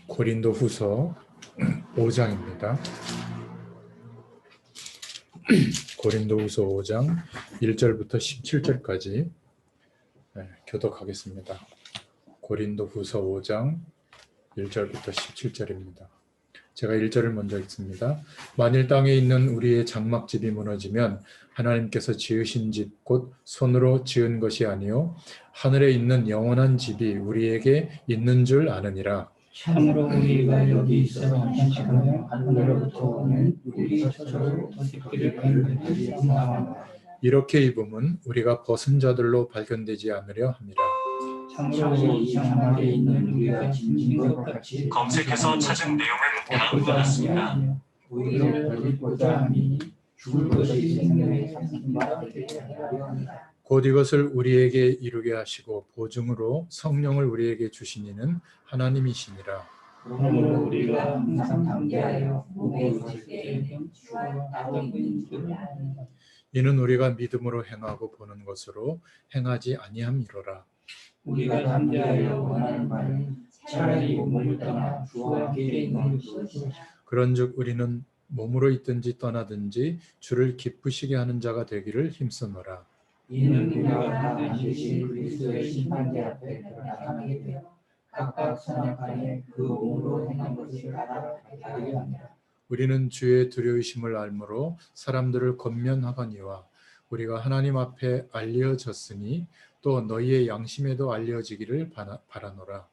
고린도후서 5장입니다. 고린도후서 5장 1절부터 17절까지 교독하겠습니다. 고린도후서 5장 1절부터 17절입니다. 제가 1절을 먼저 읽습니다. 만일 땅에 있는 우리의 장막집이 무너지면 하나님께서 지으신 집 곧 손으로 지은 것이 아니요 하늘에 있는 영원한 집이 우리에게 있는 줄 아느니라. 참으로 우리가 여기 있어 안식하며 하늘로부터 오는 우리 처소로 새끼를 입은 것이 나옵니다. 이렇게 입음은 우리가 벗은 자들로 발견되지 않으려 함이라. 참으로 이 장막에 있는 우리가 짐진 것 같이 검색해서 찾은 내용은 다음과 같습니다. 우리를 버리고자 하니 죽을 것이 생명의 상승과 되게 하려 합니다. 곧 이것을 우리에게 이루게 하시고 보증으로 성령을 우리에게 주신 이는 하나님이시니라. 그러므로 우리가 항상 담대하여 목에 걸을 때 주와 나오는 줄 아느니라. 이는 우리가 믿음으로 행하고 보는 것으로 행하지 아니함이로라. 우리가 담대하여 원하는 바는 차라리 몸을 떠나 주와 함께 있는 것이다. 그런즉 우리는 몸으로 있든지 떠나든지 주를 기쁘시게 하는 자가 되기를 힘쓰노라. 이는 우리가 다 반드시 그리스도의 심판대 앞에 나타나게 되어 각각 선악간에 그 몸으로 행한 것을 알아가려 합니다. 우리는 주의 두려우심을 알므로 사람들을 권면하거니와 우리가 하나님 앞에 알려졌으니 또 너희의 양심에도 알려지기를 바라노라.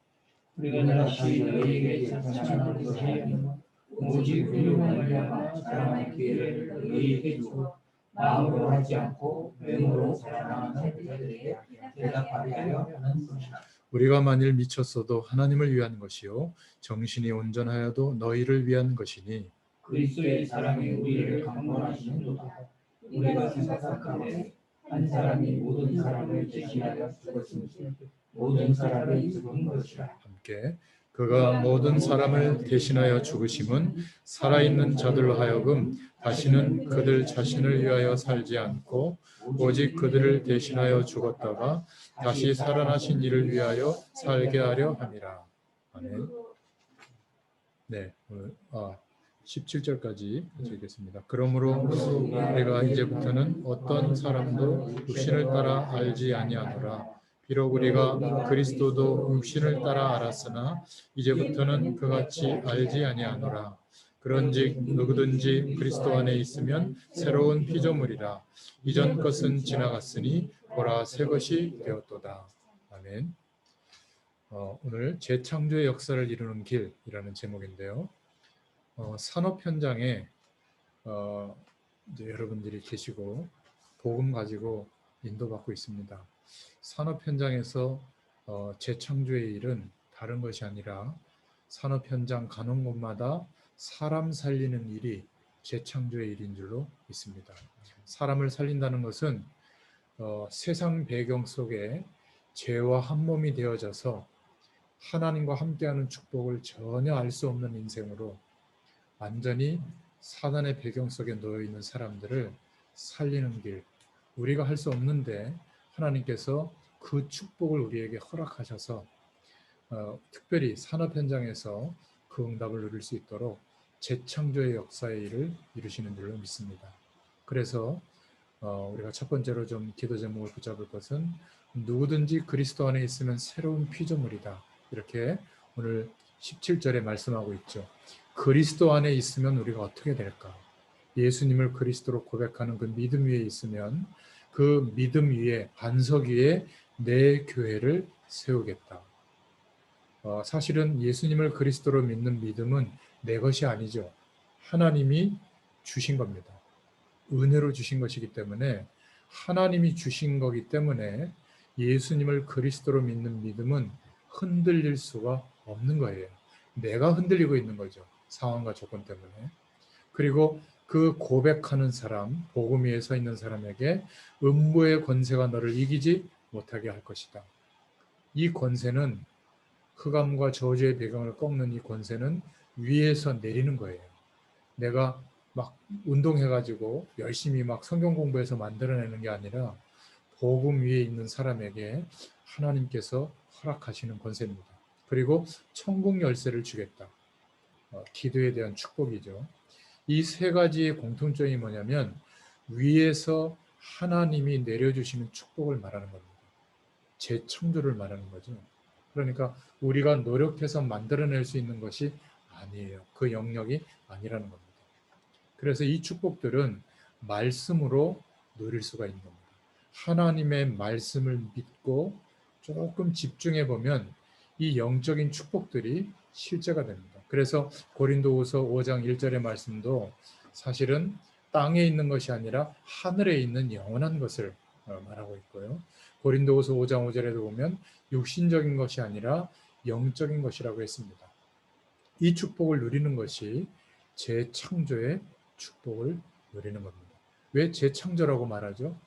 우리가 다시 너희에게 전하는 것이 아니요 오직 훌륭한 말과 사랑의 기회를 너희에게 주고 마음으로 하지 않고 외모로 사랑하는 자들에게 대답하게 하려 하는 것이다. 우리가 만일 미쳤어도 하나님을 위한 것이요 정신이 온전하여도 너희를 위한 것이니 그리스도의 사랑이 우리를 강권하시는도다. 우리가 생각하되 한 사람이 모든 사람을 대신하여 죽었으니 모든 사람이 죽은 것이라. 함께 그가 모든 사람을 대신하여 죽으심은 살아있는 자들로 하여금 다시는 그들 자신을 위하여 살지 않고 오직 그들을 대신하여 죽었다가 다시 살아나신 이를 위하여 살게 하려 함이라. 아멘. 네, 오늘 17절까지 읽겠습니다. 그러므로 우리가 이제부터는 어떤 사람도 육신을 따라 알지 아니하노라. 비록 우리가 그리스도도 육신을 따라 알았으나 이제부터는 그같이 알지 아니하노라. 그런즉 누구든지 그리스도 안에 있으면 새로운 피조물이라. 이전 것은 지나갔으니 보라 새 것이 되었도다. 아멘. 오늘 재창조의 역사를 이루는 길이라는 제목인데요. 산업 현장에 이제 여러분들이 계시고 복음 가지고 인도받고 있습니다. 산업 현장에서 재창조의 일은 다른 것이 아니라 산업 현장 가는 곳마다 사람 살리는 일이 재창조의 일인 줄로 믿습니다. 사람을 살린다는 것은 세상 배경 속에 죄와 한 몸이 되어져서 하나님과 함께하는 축복을 전혀 알 수 없는 인생으로 완전히 사단의 배경 속에 놓여 있는 사람들을 살리는 길, 우리가 할 수 없는데 하나님께서 그 축복을 우리에게 허락하셔서 특별히 산업 현장에서 그 응답을 누릴 수 있도록 재창조의 역사의 일을 이루시는 줄로 믿습니다. 그래서 우리가 첫 번째로 좀 기도 제목을 붙잡을 것은 누구든지 그리스도 안에 있으면 새로운 피조물이다. 이렇게 오늘 17절에 말씀하고 있죠. 그리스도 안에 있으면 우리가 어떻게 될까? 예수님을 그리스도로 고백하는 그 믿음 위에 있으면 그 믿음 위에 반석 위에 내 교회를 세우겠다. 사실은 예수님을 그리스도로 믿는 믿음은 내 것이 아니죠. 하나님이 주신 겁니다. 은혜로 주신 것이기 때문에 하나님이 주신 거기 때문에 예수님을 그리스도로 믿는 믿음은 흔들릴 수가 없는 거예요. 내가 흔들리고 있는 거죠. 상황과 조건 때문에. 그리고 그 고백하는 사람, 복음 위에 서 있는 사람에게 음부의 권세가 너를 이기지 못하게 할 것이다. 이 권세는 흑암과 저주의 배경을 꺾는 이 권세는 위에서 내리는 거예요. 내가 막 운동해가지고 열심히 막 성경 공부해서 만들어내는 게 아니라 복음 위에 있는 사람에게 하나님께서 허락하시는 권세입니다. 그리고 천국 열쇠를 주겠다. 기도에 대한 축복이죠. 이 세 가지의 공통점이 뭐냐면 위에서 하나님이 내려주시는 축복을 말하는 겁니다. 재창조를 말하는 거죠. 그러니까 우리가 노력해서 만들어낼 수 있는 것이 아니에요. 그 영역이 아니라는 겁니다. 그래서 이 축복들은 말씀으로 누릴 수가 있는 겁니다. 하나님의 말씀을 믿고 조금 집중해 보면 이 영적인 축복들이 실제가 됩니다. 그래서 고린도후서 5장 1절의 말씀도 사실은 땅에 있는 것이 아니라 하늘에 있는 영원한 것을 말하고 있고요. 고린도후서 5장 5절에도 보면 육신적인 것이 아니라 영적인 것이라고 했습니다. 이 축복을 누리는 것이 재창조의 축복을 누리는 겁니다. 왜 재창조라고 말하죠?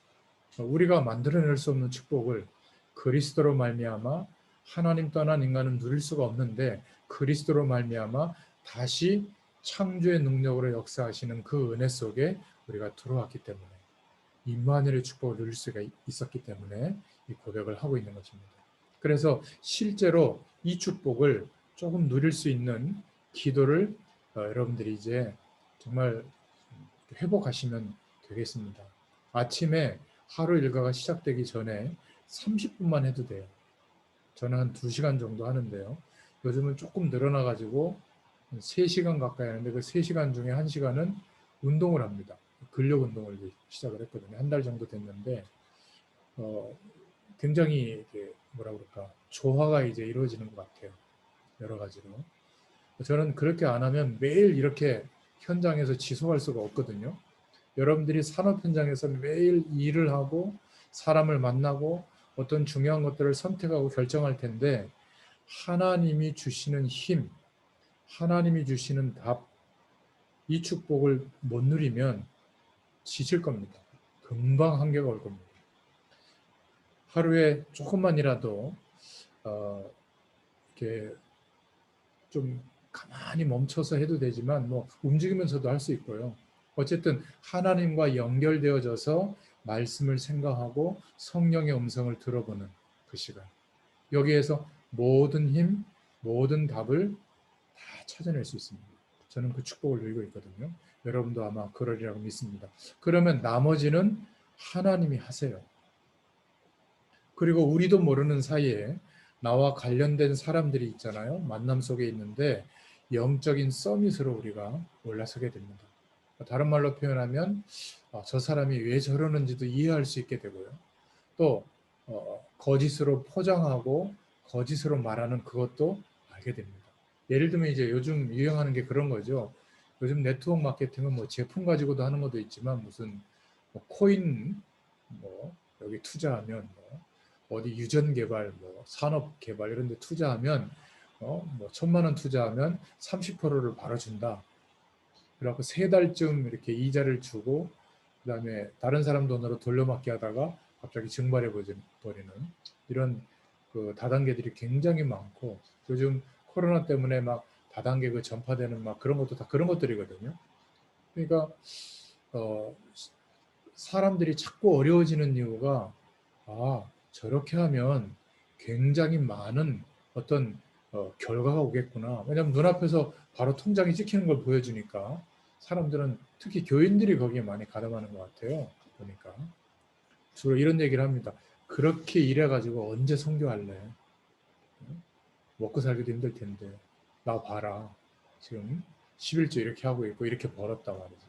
우리가 만들어낼 수 없는 축복을 그리스도로 말미암아 하나님 떠난 인간은 누릴 수가 없는데 그리스도로 말미암아 다시 창조의 능력으로 역사하시는 그 은혜 속에 우리가 들어왔기 때문에 임마누엘의 축복을 누릴 수가 있었기 때문에 이 고백을 하고 있는 것입니다. 그래서 실제로 이 축복을 조금 누릴 수 있는 기도를 여러분들이 이제 정말 회복하시면 되겠습니다. 아침에 하루 일과가 시작되기 전에 30분만 해도 돼요. 저는 한 2시간 정도 하는데요. 요즘은 조금 늘어나가지고 3시간 가까이 하는데 그 3시간 중에 1시간은 운동을 합니다. 근력 운동을 시작을 했거든요. 한 달 정도 됐는데 굉장히 이게 뭐라 그럴까 조화가 이제 이루어지는 것 같아요. 여러 가지로. 저는 그렇게 안 하면 매일 이렇게 현장에서 지속할 수가 없거든요. 여러분들이 산업 현장에서 매일 일을 하고 사람을 만나고 어떤 중요한 것들을 선택하고 결정할 텐데 하나님이 주시는 힘, 하나님이 주시는 답, 이 축복을 못 누리면 지칠 겁니다. 금방 한계가 올 겁니다. 하루에 조금만이라도 이렇게 좀 가만히 멈춰서 해도 되지만 뭐 움직이면서도 할 수 있고요. 어쨌든 하나님과 연결되어져서 말씀을 생각하고 성령의 음성을 들어보는 그 시간. 여기에서 모든 힘, 모든 답을 다 찾아낼 수 있습니다. 저는 그 축복을 누리고 있거든요. 여러분도 아마 그러리라고 믿습니다. 그러면 나머지는 하나님이 하세요. 그리고 우리도 모르는 사이에 나와 관련된 사람들이 있잖아요. 만남 속에 있는데 영적인 서밋으로 우리가 올라서게 됩니다. 다른 말로 표현하면 저 사람이 왜 저러는지도 이해할 수 있게 되고요. 또 거짓으로 포장하고 거짓으로 말하는 그것도 알게 됩니다. 예를 들면 이제 요즘 유행하는 게 그런 거죠. 요즘 네트워크 마케팅은 뭐 제품 가지고도 하는 것도 있지만 무슨 뭐 코인 뭐 여기 투자하면 뭐 어디 유전 개발 뭐 산업 개발 이런 데 투자하면 뭐 1,000만 원 투자하면 30%를 바로 준다. 그래갖고 3달쯤 이렇게 이자를 주고 그다음에 다른 사람 돈으로 돌려막기 하다가 갑자기 증발해 버리는 이런 그 다단계들이 굉장히 많고 요즘 코로나 때문에 막 다단계 그 전파되는 막 그런 것도 다 그런 것들이거든요. 그러니까 사람들이 자꾸 어려워지는 이유가 저렇게 하면 굉장히 많은 어떤 결과가 오겠구나. 왜냐하면 눈앞에서 바로 통장이 찍히는 걸 보여주니까 사람들은 특히 교인들이 거기에 많이 가담하는 것 같아요. 보니까 주로 이런 얘기를 합니다. 그렇게 일해가지고 언제 선교할래? 먹고 살기도 힘들 텐데 나 봐라. 지금 11조 이렇게 하고 있고 이렇게 벌었다 말이지.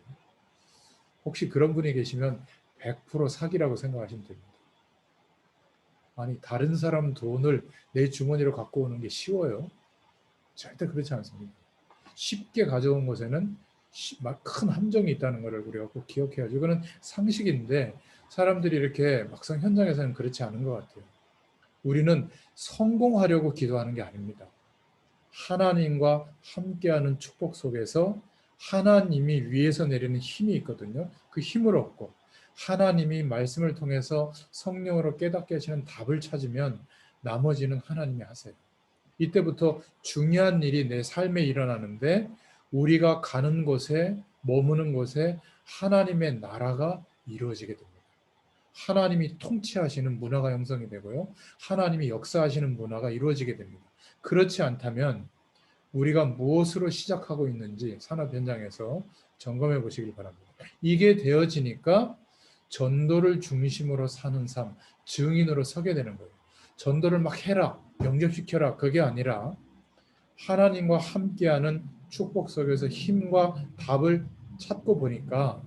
혹시 그런 분이 계시면 100% 사기라고 생각하시면 됩니다. 아니 다른 사람 돈을 내 주머니로 갖고 오는 게 쉬워요? 절대 그렇지 않습니다. 쉽게 가져온 것에는 큰 함정이 있다는 것을 우리가 꼭 기억해야죠. 이거는 상식인데 사람들이 이렇게 막상 현장에서는 그렇지 않은 것 같아요. 우리는 성공하려고 기도하는 게 아닙니다. 하나님과 함께하는 축복 속에서 하나님이 위에서 내리는 힘이 있거든요. 그 힘을 얻고 하나님이 말씀을 통해서 성령으로 깨닫게 하시는 답을 찾으면 나머지는 하나님이 하세요. 이때부터 중요한 일이 내 삶에 일어나는데 우리가 가는 곳에 머무는 곳에 하나님의 나라가 이루어지게 됩니다. 하나님이 통치하시는 문화가 형성이 되고요. 하나님이 역사하시는 문화가 이루어지게 됩니다. 그렇지 않다면 우리가 무엇으로 시작하고 있는지 산업 현장에서 점검해 보시길 바랍니다. 이게 되어지니까 전도를 중심으로 사는 삶, 증인으로 서게 되는 거예요. 전도를 막 해라, 영접시켜라, 그게 아니라 하나님과 함께하는 축복 속에서 힘과 답을 찾고 보니까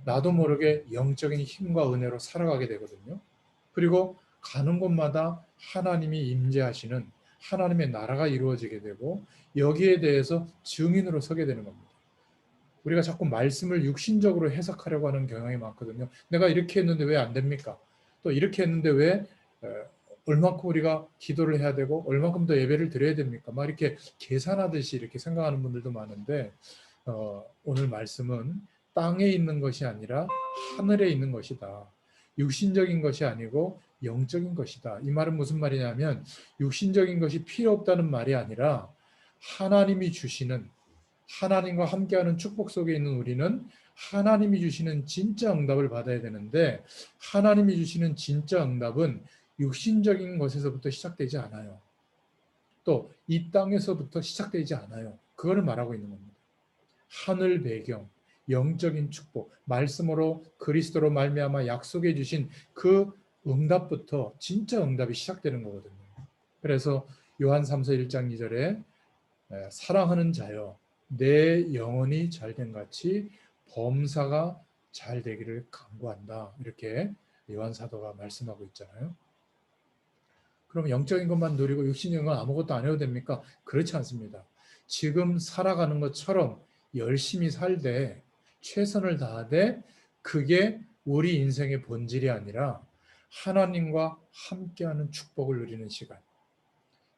나도 모르게 영적인 힘과 은혜로 살아가게 되거든요. 그리고 가는 곳마다 하나님이 임재하시는 하나님의 나라가 이루어지게 되고 여기에 대해서 증인으로 서게 되는 겁니다. 우리가 자꾸 말씀을 육신적으로 해석하려고 하는 경향이 많거든요. 내가 이렇게 했는데 왜 안 됩니까? 또 이렇게 했는데 왜 얼마큼 우리가 기도를 해야 되고 얼마큼 더 예배를 드려야 됩니까? 막 이렇게 계산하듯이 이렇게 생각하는 분들도 많은데 오늘 말씀은 땅에 있는 것이 아니라 하늘에 있는 것이다. 육신적인 것이 아니고 영적인 것이다. 이 말은 무슨 말이냐면 육신적인 것이 필요 없다는 말이 아니라 하나님이 주시는 하나님과 함께하는 축복 속에 있는 우리는 하나님이 주시는 진짜 응답을 받아야 되는데 하나님이 주시는 진짜 응답은 육신적인 것에서부터 시작되지 않아요. 또 이 땅에서부터 시작되지 않아요. 그거를 말하고 있는 겁니다. 하늘 배경, 영적인 축복, 말씀으로 그리스도로 말미암아 약속해 주신 그 응답부터 진짜 응답이 시작되는 거거든요. 그래서 요한 3서 1장 2절에 사랑하는 자여 내 영혼이 잘된 같이 범사가 잘 되기를 간구한다. 이렇게 요한 사도가 말씀하고 있잖아요. 그럼 영적인 것만 누리고 육신적인 건 아무것도 안 해도 됩니까? 그렇지 않습니다. 지금 살아가는 것처럼 열심히 살되 최선을 다하되 그게 우리 인생의 본질이 아니라 하나님과 함께하는 축복을 누리는 시간.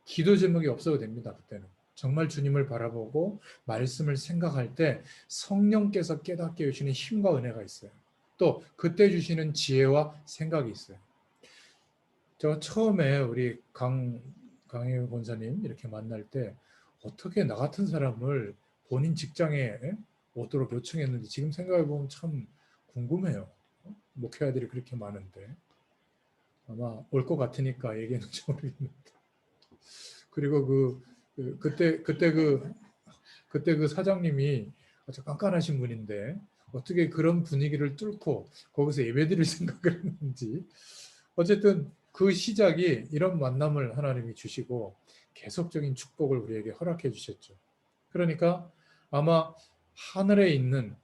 기도 제목이 없어도 됩니다. 그때는. 정말 주님을 바라보고 말씀을 생각할 때 성령께서 깨닫게 해주시는 힘과 은혜가 있어요. 또 그때 주시는 지혜와 생각이 있어요. 제가 처음에 우리 강혜 권사님 이렇게 만날 때 어떻게 나 같은 사람을 본인 직장에 오도록 요청했는지 지금 생각해 보면 참 궁금해요. 목회자들이 그렇게 많은데 아마 올 것 같으니까 얘기했는지 모르겠는데 그리고 그때 그 사장님이 아주 깐깐하신 분인데 어떻게 그런 분위기를 뚫고 거기서 예배드릴 생각을 했는지 어쨌든 그 시작이 이런 만남을 하나님이 주시고 계속적인 축복을 우리에게 허락해 주셨죠. 그러니까 아마 하늘에 있는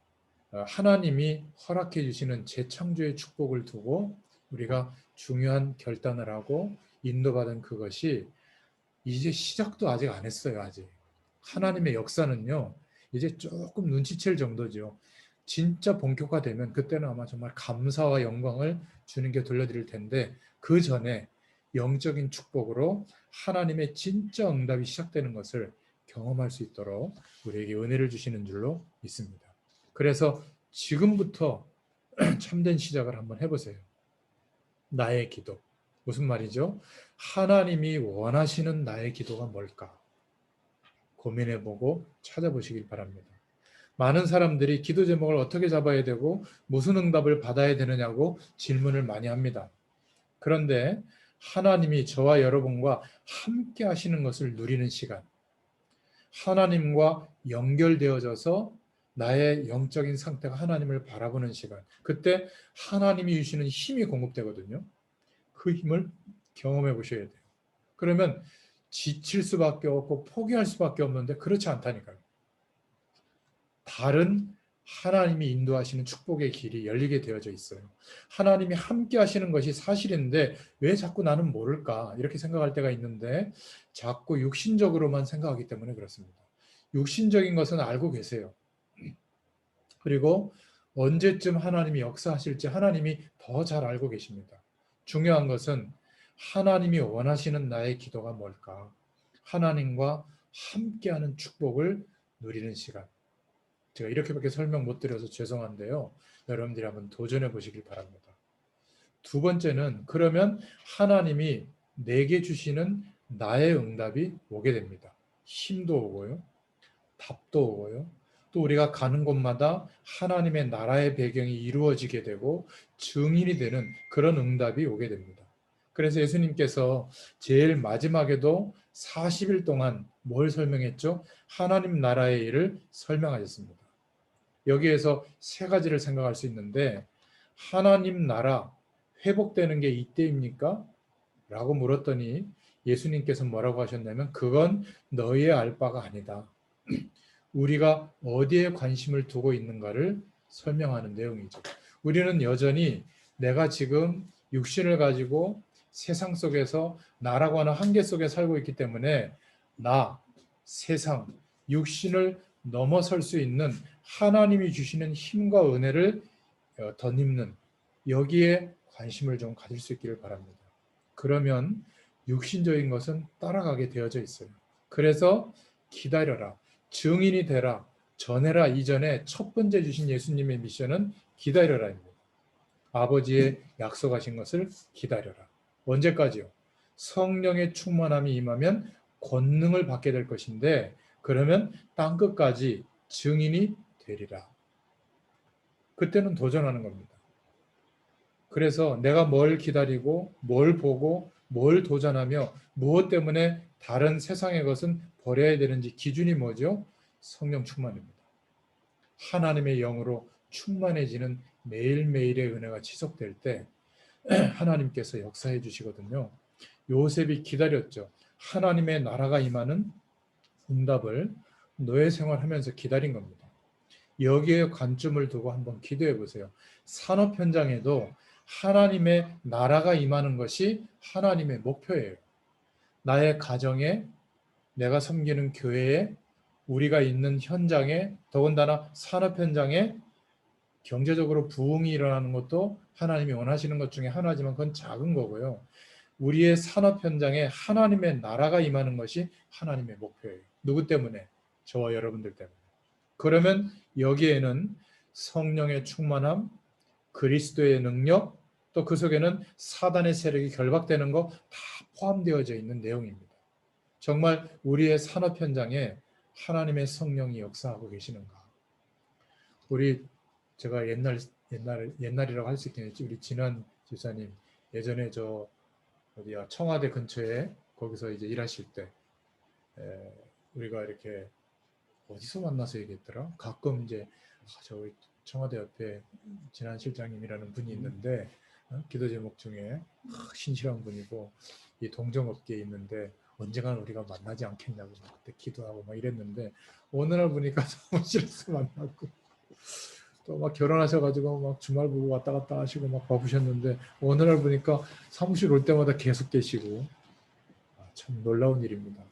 하나님이 허락해 주시는 재창조의 축복을 두고 우리가 중요한 결단을 하고 인도받은 그것이 이제 시작도 아직 안 했어요. 아직. 하나님의 역사는요. 이제 조금 눈치챌 정도죠. 진짜 본격화되면 그때는 아마 정말 감사와 영광을 주님께 돌려드릴 텐데 그 전에 영적인 축복으로 하나님의 진짜 응답이 시작되는 것을 경험할 수 있도록 우리에게 은혜를 주시는 줄로 믿습니다. 그래서 지금부터 참된 시작을 한번 해보세요. 나의 기도. 무슨 말이죠? 하나님이 원하시는 나의 기도가 뭘까? 고민해보고 찾아보시길 바랍니다. 많은 사람들이 기도 제목을 어떻게 잡아야 되고 무슨 응답을 받아야 되느냐고 질문을 많이 합니다. 그런데 하나님이 저와 여러분과 함께 하시는 것을 누리는 시간, 하나님과 연결되어져서 나의 영적인 상태가 하나님을 바라보는 시간, 그때 하나님이 주시는 힘이 공급되거든요. 그 힘을 경험해 보셔야 돼요. 그러면 지칠 수밖에 없고 포기할 수밖에 없는데 그렇지 않다니까요. 다른 하나님이 인도하시는 축복의 길이 열리게 되어져 있어요. 하나님이 함께 하시는 것이 사실인데 왜 자꾸 나는 모를까 이렇게 생각할 때가 있는데 자꾸 육신적으로만 생각하기 때문에 그렇습니다. 육신적인 것은 알고 계세요. 그리고 언제쯤 하나님이 역사하실지 하나님이 더 잘 알고 계십니다. 중요한 것은 하나님이 원하시는 나의 기도가 뭘까? 하나님과 함께하는 축복을 누리는 시간. 제가 이렇게밖에 설명 못 드려서 죄송한데요. 여러분들이 한번 도전해 보시길 바랍니다. 두 번째는 그러면 하나님이 내게 주시는 나의 응답이 오게 됩니다. 힘도 오고요. 답도 오고요. 또 우리가 가는 곳마다 하나님의 나라의 배경이 이루어지게 되고 증인이 되는 그런 응답이 오게 됩니다. 그래서 예수님께서 제일 마지막에도 40일 동안 뭘 설명했죠? 하나님 나라의 일을 설명하셨습니다. 여기에서 세 가지를 생각할 수 있는데, 하나님 나라 회복되는 게 이때입니까? 라고 물었더니 예수님께서 뭐라고 하셨냐면, 그건 너희의 알 바가 아니다. 우리가 어디에 관심을 두고 있는가를 설명하는 내용이죠. 우리는 여전히 내가 지금 육신을 가지고 세상 속에서 나라고 하는 한계 속에 살고 있기 때문에 나, 세상, 육신을 넘어설 수 있는 하나님이 주시는 힘과 은혜를 덧입는 여기에 관심을 좀 가질 수 있기를 바랍니다. 그러면 육신적인 것은 따라가게 되어져 있어요. 그래서 기다려라, 증인이 되라, 전해라 이전에 첫 번째 주신 예수님의 미션은 기다려라입니다. 아버지의 약속하신 것을 기다려라. 언제까지요? 성령의 충만함이 임하면 권능을 받게 될 것인데, 그러면 땅끝까지 증인이 되리라. 그때는 도전하는 겁니다. 그래서 내가 뭘 기다리고 뭘 보고 뭘 도전하며 무엇 때문에 다른 세상의 것은 버려야 되는지 기준이 뭐죠? 성령 충만입니다. 하나님의 영으로 충만해지는 매일매일의 은혜가 지속될 때 하나님께서 역사해 주시거든요. 요셉이 기다렸죠. 하나님의 나라가 임하는 응답을 노예 생활하면서 기다린 겁니다. 여기에 관점을 두고 한번 기도해 보세요. 산업 현장에도 하나님의 나라가 임하는 것이 하나님의 목표예요. 나의 가정에, 내가 섬기는 교회에, 우리가 있는 현장에, 더군다나 산업 현장에 경제적으로 부흥이 일어나는 것도 하나님이 원하시는 것 중에 하나지만 그건 작은 거고요. 우리의 산업 현장에 하나님의 나라가 임하는 것이 하나님의 목표예요. 누구 때문에? 저와 여러분들 때문에. 그러면 여기에는 성령의 충만함, 그리스도의 능력, 또 그 속에는 사단의 세력이 결박되는 거 다 포함되어져 있는 내용입니다. 정말 우리의 산업 현장에 하나님의 성령이 역사하고 계시는가? 제가 옛날이라고 할 수 있겠지. 우리 진한 집사님 예전에 청와대 근처에 거기서 이제 일하실 때 우리가 이렇게 어디서 만나서 얘기했더라? 가끔 이제 저 청와대 옆에 진한 실장님이라는 분이 있는데 기도 제목 중에 신실한 분이고 이 동정업계에 있는데 언젠가는 우리가 만나지 않겠냐고 그때 기도하고 막 이랬는데 어느 날 보니까 사무실에서 만나고 또 막 결혼하셔가지고 막 주말 부부 왔다 갔다 하시고 막 바쁘셨는데 어느 날 보니까 사무실 올 때마다 계속 계시고 참 놀라운 일입니다.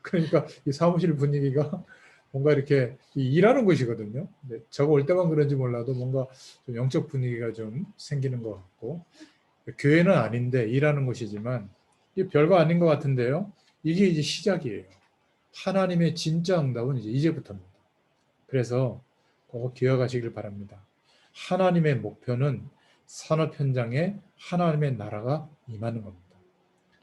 그러니까 이 사무실 분위기가 뭔가 이렇게 일하는 곳이거든요. 근데 저거 올 때만 그런지 몰라도 뭔가 좀 영적 분위기가 좀 생기는 것 같고 교회는 아닌데 일하는 곳이지만 이게 별거 아닌 것 같은데요. 이게 이제 시작이에요. 하나님의 진짜 응답은 이제부터입니다. 그래서 꼭 기억하시길 바랍니다. 하나님의 목표는 산업 현장에 하나님의 나라가 임하는 겁니다.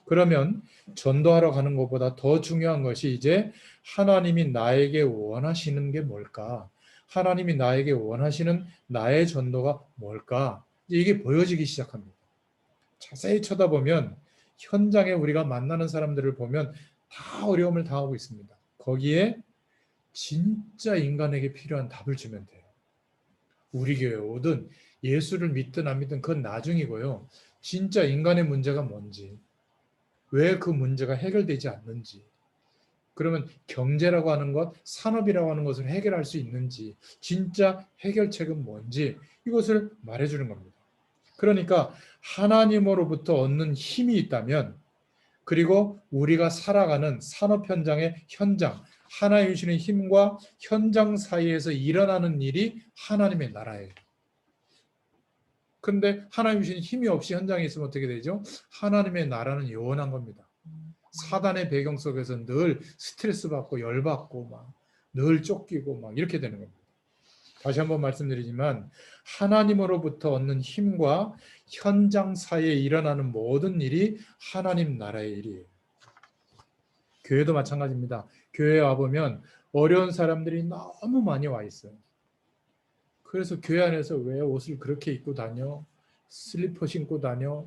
그러면 전도하러 가는 것보다 더 중요한 것이 이제 하나님이 나에게 원하시는 게 뭘까? 하나님이 나에게 원하시는 나의 전도가 뭘까? 이게 보여지기 시작합니다. 자세히 쳐다보면 현장에 우리가 만나는 사람들을 보면 다 어려움을 당하고 있습니다. 거기에 진짜 인간에게 필요한 답을 주면 돼요. 우리 교회 오든 예수를 믿든 안 믿든 그건 나중이고요. 진짜 인간의 문제가 뭔지, 왜 그 문제가 해결되지 않는지, 그러면 경제라고 하는 것, 산업이라고 하는 것을 해결할 수 있는지, 진짜 해결책은 뭔지 이것을 말해주는 겁니다. 그러니까 하나님으로부터 얻는 힘이 있다면, 그리고 우리가 살아가는 산업 현장의 현장, 하나님 주시는 힘과 현장 사이에서 일어나는 일이 하나님의 나라예요. 근데 하나님 주시는 힘이 없이 현장에 있으면 어떻게 되죠? 하나님의 나라는 요원한 겁니다. 사단의 배경 속에서 늘 스트레스 받고 열받고 막 늘 쫓기고 막 이렇게 되는 겁니다. 다시 한번 말씀드리지만 하나님으로부터 얻는 힘과 현장 사이에 일어나는 모든 일이 하나님 나라의 일이에요. 교회도 마찬가지입니다. 교회에 와보면 어려운 사람들이 너무 많이 와 있어요. 그래서 교회 안에서 왜 옷을 그렇게 입고 다녀? 슬리퍼 신고 다녀?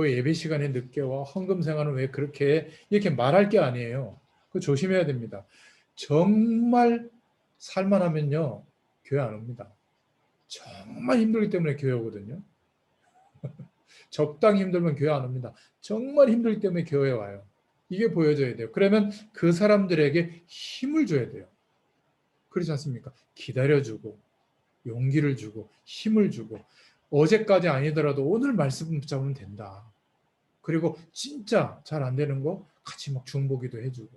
예배 시간에 늦게 와, 헌금 생활은 왜 그렇게 해? 이렇게 말할 게 아니에요. 그거 조심해야 됩니다. 정말 살만하면요 교회 안 옵니다. 정말 힘들기 때문에 교회 오거든요. 적당히 힘들면 교회 안 옵니다. 정말 힘들기 때문에 교회에 와요. 이게 보여져야 돼요. 그러면 그 사람들에게 힘을 줘야 돼요. 그렇지 않습니까? 기다려주고 용기를 주고 힘을 주고 어제까지 아니더라도 오늘 말씀 붙잡으면 된다. 그리고 진짜 잘 안 되는 거 같이 막 중보기도 해주고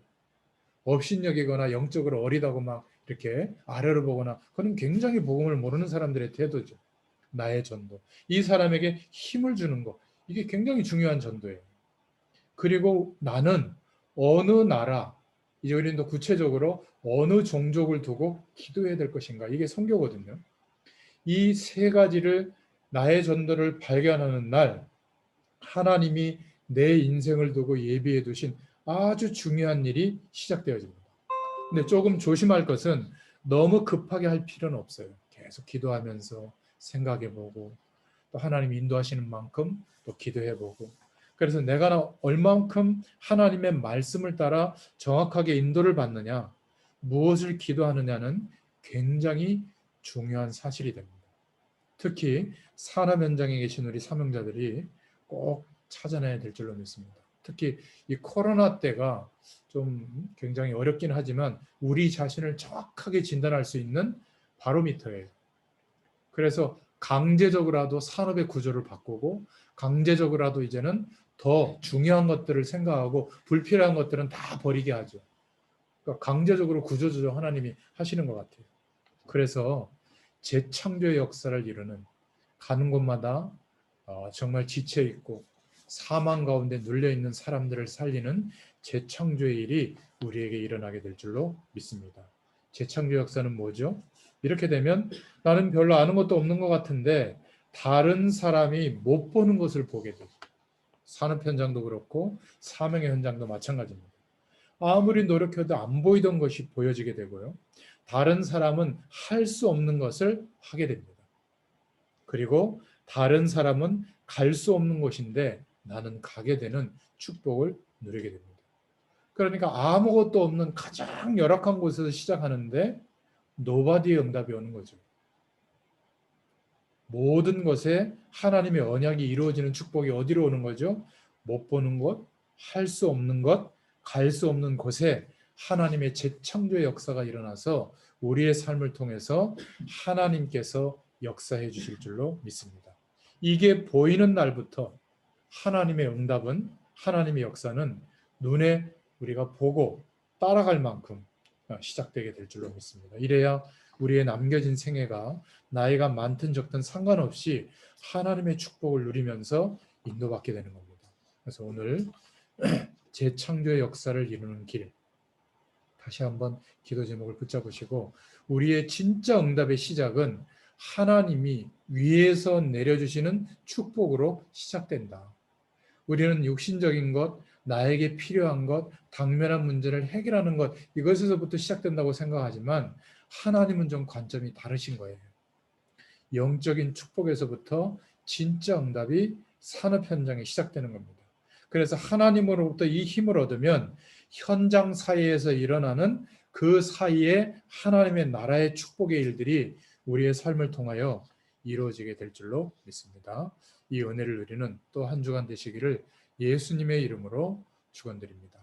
업신여기거나 영적으로 어리다고 막 이렇게 아래로 보거나 그건 굉장히 복음을 모르는 사람들의 태도죠. 나의 전도. 이 사람에게 힘을 주는 거. 이게 굉장히 중요한 전도예요. 그리고 나는 어느 나라, 이제 우리는 더 구체적으로 어느 종족을 두고 기도해야 될 것인가. 이게 선교거든요. 이 세 가지를 나의 전도를 발견하는 날 하나님이 내 인생을 두고 예비해 두신 아주 중요한 일이 시작되어집니다. 근데 조금 조심할 것은 너무 급하게 할 필요는 없어요. 계속 기도하면서 생각해보고 또 하나님 인도하시는 만큼 또 기도해보고 그래서 내가 얼만큼 하나님의 말씀을 따라 정확하게 인도를 받느냐 무엇을 기도하느냐는 굉장히 중요한 사실이 됩니다. 특히 산업 현장에 계신 우리 사명자들이 꼭 찾아내야 될 줄로 믿습니다. 특히 이 코로나 때가 좀 굉장히 어렵긴 하지만 우리 자신을 정확하게 진단할 수 있는 바로미터예요. 그래서 강제적으로라도 산업의 구조를 바꾸고 강제적으로라도 이제는 더 중요한 것들을 생각하고 불필요한 것들은 다 버리게 하죠. 그러니까 강제적으로 구조조정 하나님이 하시는 것 같아요. 그래서 재창조의 역사를 이루는 가는 곳마다 정말 지쳐 있고 사망 가운데 눌려 있는 사람들을 살리는 재창조의 일이 우리에게 일어나게 될 줄로 믿습니다. 재창조 역사는 뭐죠? 이렇게 되면 나는 별로 아는 것도 없는 것 같은데 다른 사람이 못 보는 것을 보게 돼요. 산업 현장도 그렇고 사명의 현장도 마찬가지입니다. 아무리 노력해도 안 보이던 것이 보여지게 되고요. 다른 사람은 할 수 없는 것을 하게 됩니다. 그리고 다른 사람은 갈 수 없는 곳인데 나는 가게 되는 축복을 누리게 됩니다. 그러니까 아무것도 없는 가장 열악한 곳에서 시작하는데 노바디의 응답이 오는 거죠. 모든 것에 하나님의 언약이 이루어지는 축복이 어디로 오는 거죠? 못 보는 곳, 할 수 없는 것, 갈 수 없는 곳에 하나님의 재창조의 역사가 일어나서 우리의 삶을 통해서 하나님께서 역사해 주실 줄로 믿습니다. 이게 보이는 날부터 하나님의 응답은 하나님의 역사는 눈에 우리가 보고 따라갈 만큼 시작되게 될 줄로 믿습니다. 이래야 우리의 남겨진 생애가 나이가 많든 적든 상관없이 하나님의 축복을 누리면서 인도받게 되는 겁니다. 그래서 오늘 재창조의 역사를 이루는 길 다시 한번 기도 제목을 붙잡으시고 우리의 진짜 응답의 시작은 하나님이 위에서 내려주시는 축복으로 시작된다. 우리는 육신적인 것, 나에게 필요한 것, 당면한 문제를 해결하는 것 이것에서부터 시작된다고 생각하지만 하나님은 좀 관점이 다르신 거예요. 영적인 축복에서부터 진짜 응답이 산업 현장에 시작되는 겁니다. 그래서 하나님으로부터 이 힘을 얻으면 현장 사이에서 일어나는 그 사이에 하나님의 나라의 축복의 일들이 우리의 삶을 통하여 이루어지게 될 줄로 믿습니다. 이 은혜를 누리는 또 한 주간 되시기를 예수님의 이름으로 축원드립니다.